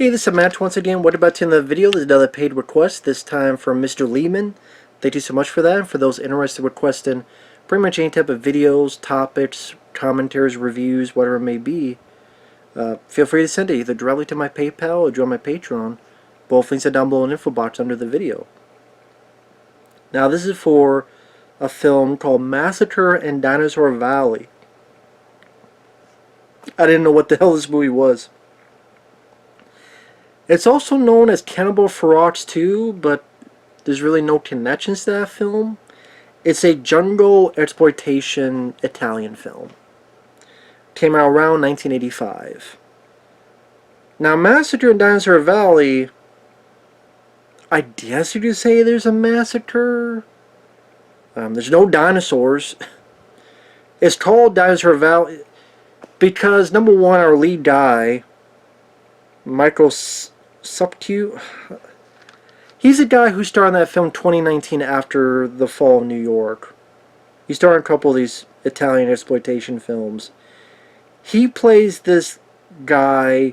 Hey, this is Matt once again. What about in the video? There's another paid request, this time from Mr. Leeman. Thank you so much for that. And for those interested in requesting pretty much any type of videos, topics, commentaries, reviews, whatever it may be, feel free to send it either directly to my PayPal or join my Patreon. Both links are down below in the info box under the video. Now this is for a film called Massacre in Dinosaur Valley. I didn't know what the hell this movie was. It's also known as Cannibal Ferox 2, but there's really no connections to that film. It's a jungle exploitation Italian film. Came out around 1985. Now, Massacre in Dinosaur Valley, I guess you could say there's a massacre. There's no dinosaurs. It's called Dinosaur Valley because, number one, our lead guy, Michael Sopkiw, he's a guy who starred in that film 2019 after the fall of New York. He starred in a couple of these Italian exploitation films. He plays this guy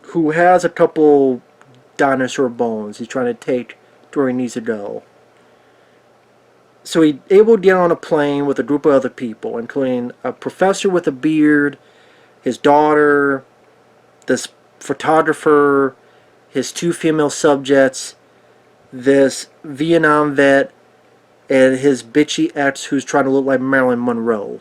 who has a couple dinosaur bones he's trying to take to where he needs to go. So he's able to get on a plane with a group of other people, including a professor with a beard, his daughter, this photographer, his two female subjects, this Vietnam vet, and his bitchy ex who's trying to look like Marilyn Monroe.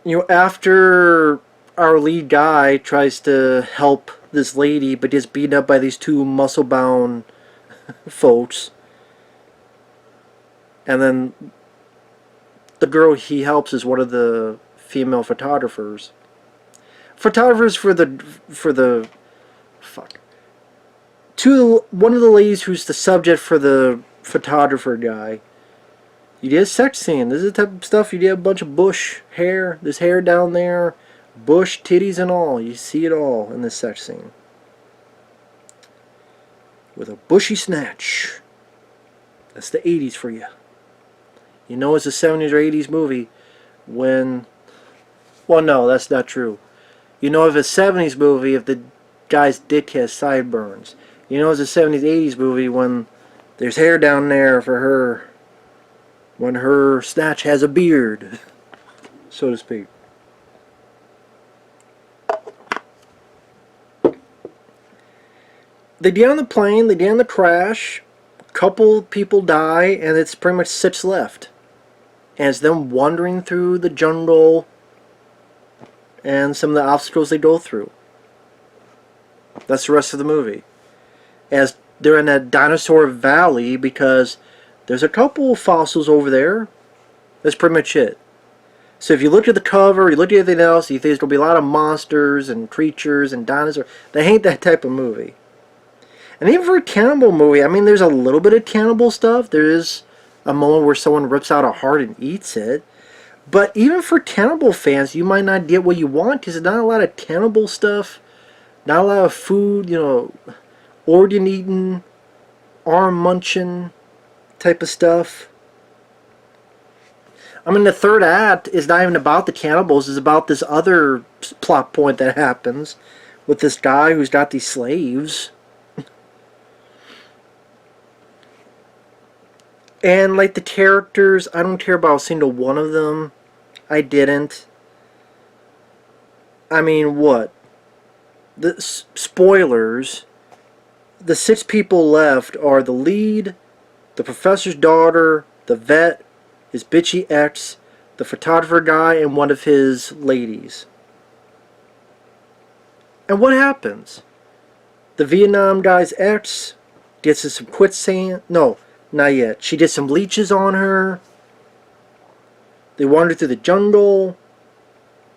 You know, after our lead guy tries to help this lady but gets beaten up by these two muscle-bound folks, and then the girl he helps is one of the female photographers. Photographers for the one of the ladies who's the subject for the photographer guy. You get a sex scene. This is the type of stuff you get a bunch of bush hair. There's hair down there, bush, titties and all. You see it all in this sex scene. With a bushy snatch. That's the 80s for you. You know it's a 70s or 80s movie when... Well, no, that's not true. You know if it's a 70s movie if the guy's dick has sideburns. You know it's a 70s, 80s movie when there's hair down there for her, when her snatch has a beard, so to speak. They get on the plane, they get on the crash, a couple people die, and it's pretty much 6 left. And it's them wandering through the jungle and some of the obstacles they go through. That's the rest of the movie. As they're in that dinosaur valley because there's a couple fossils over there. That's pretty much it. So if you look at the cover, you look at everything else, you think there's going to be a lot of monsters and creatures and dinosaurs. They ain't that type of movie. And even for a cannibal movie, I mean, there's a little bit of cannibal stuff. There is a moment where someone rips out a heart and eats it. But even for cannibal fans, you might not get what you want because there's not a lot of cannibal stuff. Not a lot of food, you know, organ eating, arm munching type of stuff. I mean, the third act is not even about the cannibals. It's about this other plot point that happens with this guy who's got these slaves. And like the characters, I don't care about a single one of them. I didn't. I mean, what? The spoilers. The 6 people left are the lead, the professor's daughter, the vet, his bitchy ex, the photographer guy, and one of his ladies. And what happens? The Vietnam guy's ex gets some quicksand. No, not yet. She did some leeches on her. They wander through the jungle.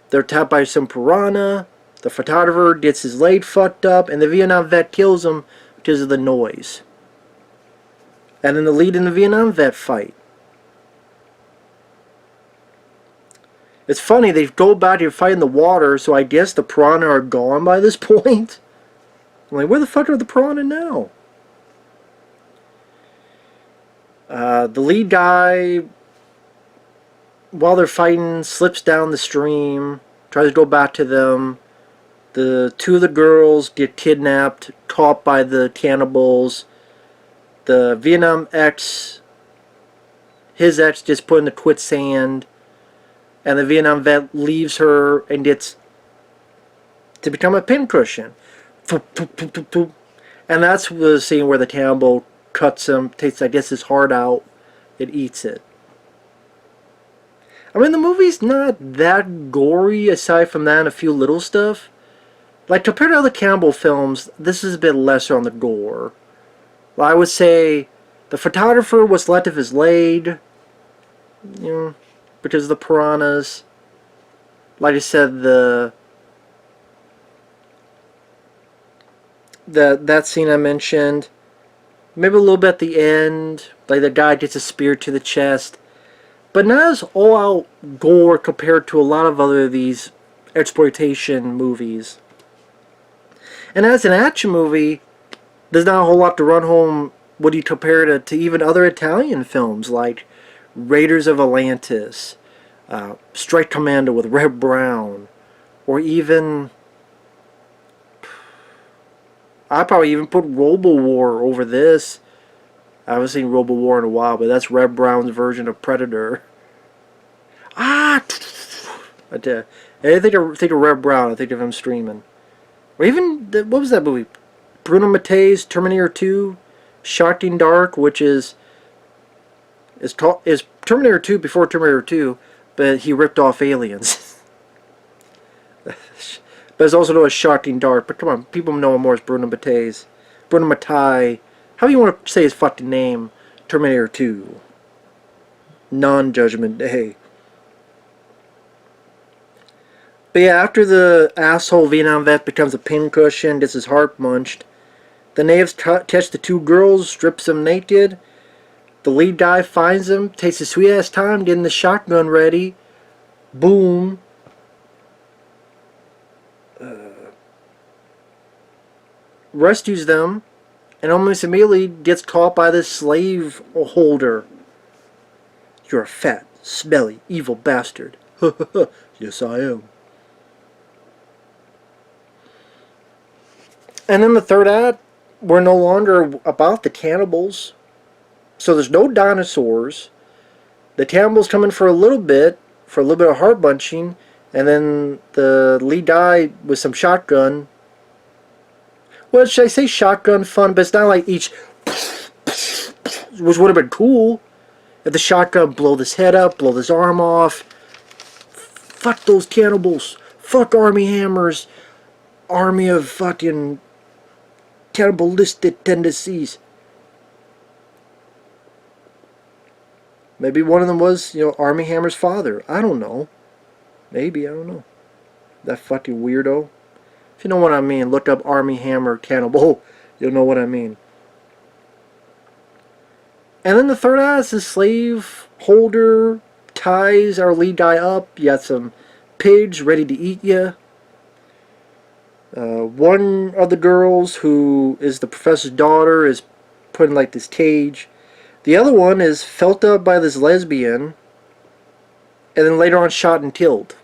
They're attacked by some piranha. The photographer gets his leg fucked up, and the Vietnam vet kills him because of the noise. And then the lead and the Vietnam vet fight. It's funny, they go back and fight in the water, so I guess the piranha are gone by this point. I'm like, where the fuck are the piranha now? The lead guy, while they're fighting, slips down the stream, tries to go back to them. The two of the girls get kidnapped, caught by the cannibals. The Vietnam ex, his ex, gets put in the quicksand, and the Vietnam vet leaves her and gets to become a pincushion. And that's the scene where the cannibal cuts him, takes, I guess, his heart out, and eats it. I mean, the movie's not that gory aside from that and a few little stuff. Like, compared to other cannibal films, this is a bit lesser on the gore. Well, I would say the photographer was left of his leg, because of the piranhas. Like I said, that scene I mentioned, maybe a little bit at the end, like the guy gets a spear to the chest, but not as all-out gore compared to a lot of other of these exploitation movies. And as an action movie, there's not a whole lot to run home when you compare it to even other Italian films like Raiders of Atlantis, Strike Commando with Red Brown, or even, I'd probably even put Robo-War over this. I haven't seen Robo-War in a while, but that's Red Brown's version of Predator. I think of Red Brown, I think of him streaming. Or even, what was that movie? Bruno Mattei's Terminator 2, Shot in Dark, which is Terminator 2 before Terminator 2, but he ripped off aliens. But it's also known as Shot in Dark. But come on, people know him more as Bruno Mattei's. Bruno Mattei. How do you want to say his fucking name? Terminator 2. Non-Judgment Day. But yeah, after the asshole Vietnam vet becomes a pincushion, gets his heart munched, the natives catch the two girls, strips them naked. The lead guy finds them, takes his sweet ass time getting the shotgun ready. Boom. Rescues them, and almost immediately gets caught by the slave holder. You're a fat, smelly, evil bastard. Yes, I am. And then the third act, we're no longer about the cannibals. So there's no dinosaurs. The cannibals come in for a little bit of heart bunching, and then the lead guy with some shotgun. Well, should I say shotgun fun? But it's not like each, which would have been cool if the shotgun blow this head up, blow this arm off. Fuck those cannibals. Fuck Army Hammers. Army of fucking cannibalistic tendencies. Maybe one of them was, Army Hammer's father. I don't know. Maybe, I don't know. That fucking weirdo. If you know what I mean, look up Army Hammer cannibal. You'll know what I mean. And then the third act is slave holder ties our lead guy up. You got some pigs ready to eat you. One of the girls, who is the professor's daughter, is put in like this cage. The other one is felt up by this lesbian, and then later on shot and killed.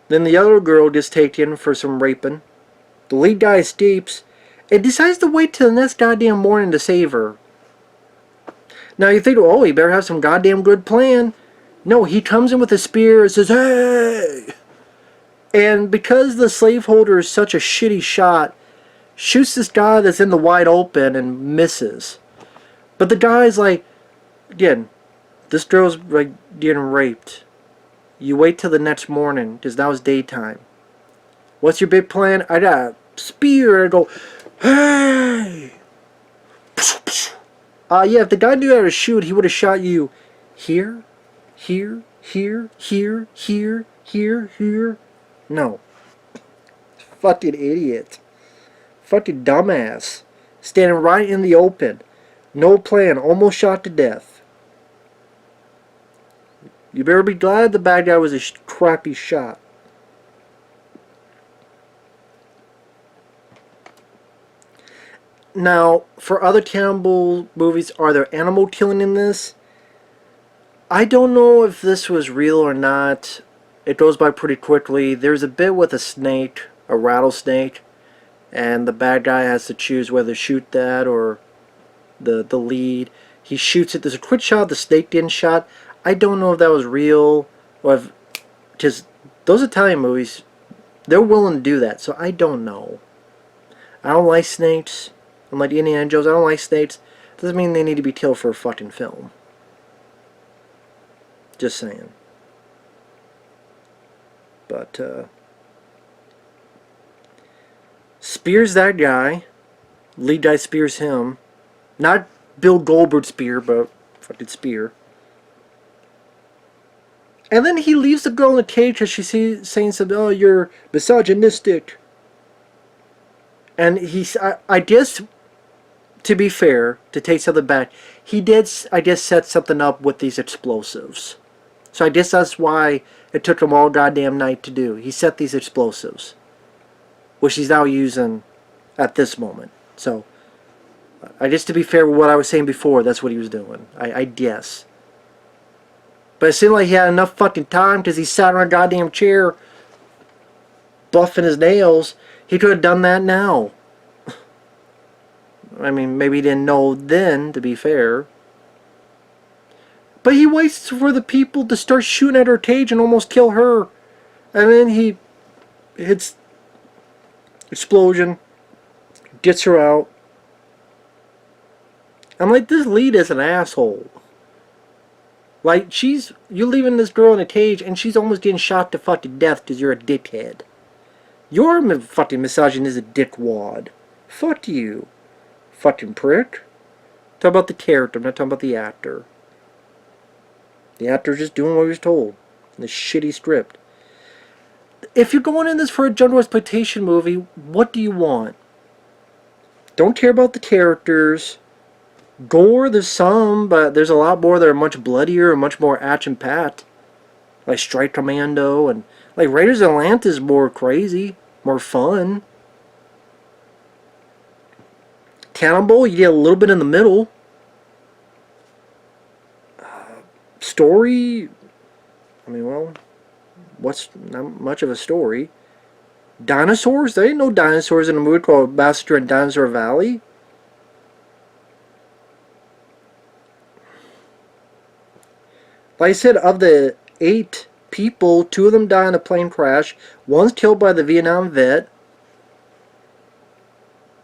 Then the other girl gets taken for some raping. The lead guy escapes and decides to wait till the next goddamn morning to save her. Now you think, oh, he better have some goddamn good plan. No, he comes in with a spear and says, hey! And because the slaveholder is such a shitty shot, shoots this guy that's in the wide open and misses. But the guy's like, again, this girl's like getting raped. You wait till the next morning, because now it's daytime. What's your big plan? I got a spear. And I go, hey! Yeah, if the guy knew how to shoot, he would have shot you here, here, here, here, here, here, here. No. Fucking idiot. Fucking dumbass. Standing right in the open. No plan. Almost shot to death. You better be glad the bad guy was a crappy shot. Now, for other cannibal movies, are there animal killing in this? I don't know if this was real or not. It goes by pretty quickly. There's a bit with a snake, a rattlesnake, and the bad guy has to choose whether to shoot that or the lead. He shoots it. There's a quick shot. The snake didn't shot. I don't know if that was real or if, because those Italian movies, they're willing to do that. So I don't know. I don't like snakes. I'm like Indiana Jones. I don't like snakes. Doesn't mean they need to be killed for a fucking film. Just saying. But spears that guy. Lead guy spears him. Not Bill Goldberg spear, but fucking spear. And then he leaves the girl in the cage because she's saying something, oh, you're misogynistic. And I guess, to be fair, to take something back, he did, I guess, set something up with these explosives. So I guess that's why it took him all goddamn night to do. He set these explosives, which he's now using at this moment. So, I guess to be fair with what I was saying before, that's what he was doing. I guess. But it seemed like he had enough fucking time because he sat on a goddamn chair buffing his nails. He could have done that now. I mean, maybe he didn't know then, to be fair. But he waits for the people to start shooting at her cage and almost kill her. And then he hits explosion, gets her out. I'm like, this lead is an asshole. Like, you're leaving this girl in a cage and she's almost getting shot to fucking death because you're a dickhead. You're a fucking misogynistic dickwad. Fuck you. Fucking prick. Talk about the character, I'm not talking about the actor. The actor's just doing what he was told. In this shitty script. If you're going in this for a genre exploitation movie, what do you want? Don't care about the characters. Gore, there's some, but there's a lot more that are much bloodier and much more action-packed. Like Strike Commando and like Raiders of Atlantis is more crazy, more fun. Cannibal, you get a little bit in the middle. Story, I mean, well, what's not much of a story. Dinosaurs, there ain't no dinosaurs in a movie called Massacre in Dinosaur Valley. Like I said, of the 8 people, 2 of them die in a plane crash. 1's killed by the Vietnam vet.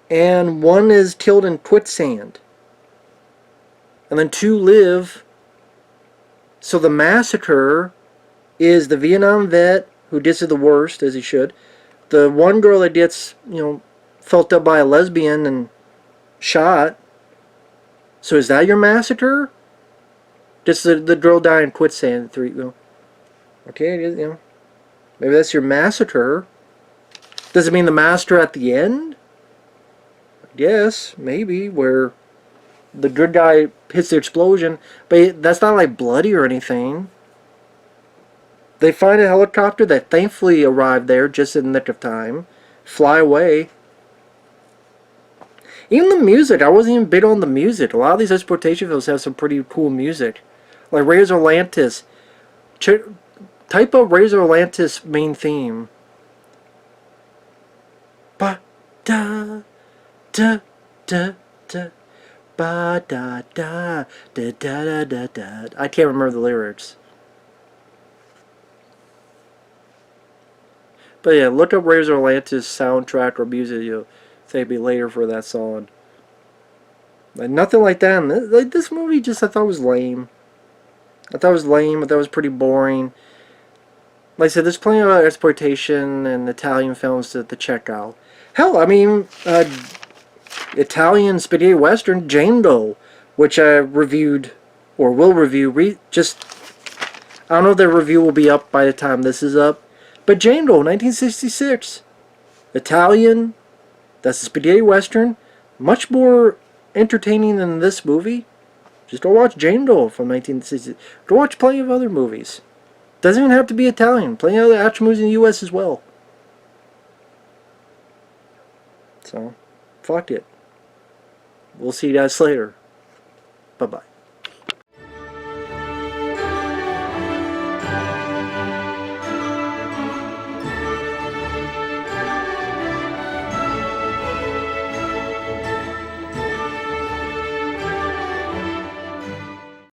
And 1 is killed in quicksand. And then 2 live. So the massacre is the Vietnam vet, who did the worst, as he should. The one girl that gets, felt up by a lesbian and shot. So is that your massacre? Just the girl died in quicksand. 3, okay, it is, maybe that's your massacre. Does it mean the master at the end? I guess, maybe, where the good guy hits the explosion, but that's not like bloody or anything. They find a helicopter that thankfully arrived there just in the nick of time. Fly away. Even the music, I wasn't even big on the music. A lot of these exploitation films have some pretty cool music. Like Raiders of Atlantis. Type of Raiders of Atlantis main theme. Ba da da da da ba da da da da da da. I can't remember the lyrics. But yeah, look up Raiders of Atlantis soundtrack or music. You'll thank me later for that song. Like nothing like that. Like this movie, just I thought was lame. I thought it was lame. I thought it was pretty boring. Like I said, there's plenty of exploitation and Italian films to check out. Hell, I mean, Italian spaghetti western Django, which I reviewed or will review. I don't know if the review will be up by the time this is up. But Django, 1966. Italian. That's a spaghetti western. Much more entertaining than this movie. Just go watch Django from 1960. Go watch plenty of other movies. Doesn't even have to be Italian. Plenty of other action movies in the U.S. as well. So, fuck it. We'll see you guys later. Bye-bye.